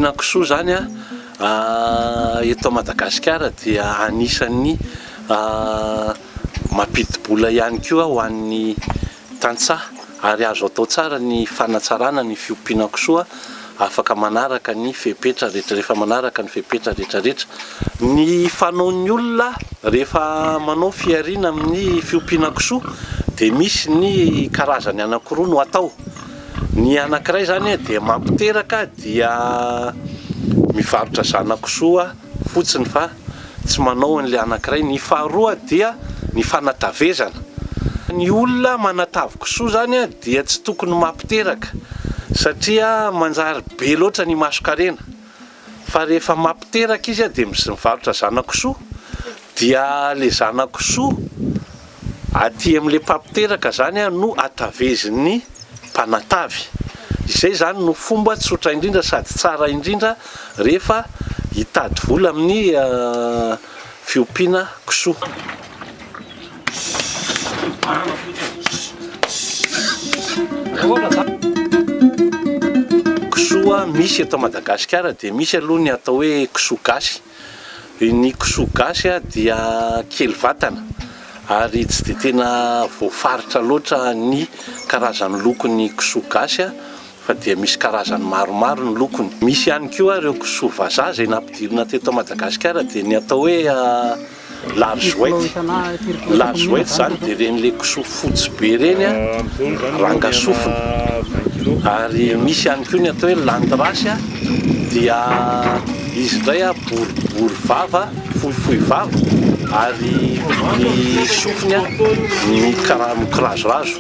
fiompina kisoa zany eto Madagasikara dia anisan'ny mampidi-bola ihany koa ho an'ny tantsaha, ary azo atao tsara ny fanatsarana ny fiompiana kisoa afaka manaraka ny fepetra rehetra, rehefa manaraka ny fepetra rehetrarehetra. Ny fanaon'ny olona rehefa manao fiariana amin'ny fiompiana kisoa dia misy ny karazany anankiroa no atao. Ny anankiray zany dia mampiteraka dia mivarotra zana-kisoa fotsiny fa tsy manao an'ilay anankiray. Ny faharoa dia ny fanatavezana. Ny olona manatavy kisoa zany dia tsy tokony mampiteraka satria manjary be loatra ny maso-karena, fa rehefa mampiteraka izy dia mivarotra zana-kisoa dia le zana-kisoa aty amin'ilay mpampiteraka zany no atavezin'ny mpanatavy. Izay zany no fomba tsotra indrindra sady tsara indrindra rehefa hitady vola amin'ny fiompiana kisoa. Kisoa misy eto Madagasikara dia misy aloha ny atao hoe kisoa gasy. Ny kisoa gasy dia kely vatana ary tsy dia tena voafaritra loatra ny karazany lokon'ny kisoa gasy fa dia misy karazany maromaro ny lokony. Misy ihany koa ireo kisoa vazaha izay nampidirina teto Madagasikara dia ny atao hoe larzouette zany dia ren'ilay kisoa fotsy be reny rangasofina. Ary misy ihany koa ny atao hoe landrasy dia izy indray boribory vava, fohifohy vava ary ny sofiny ny karazo-razo.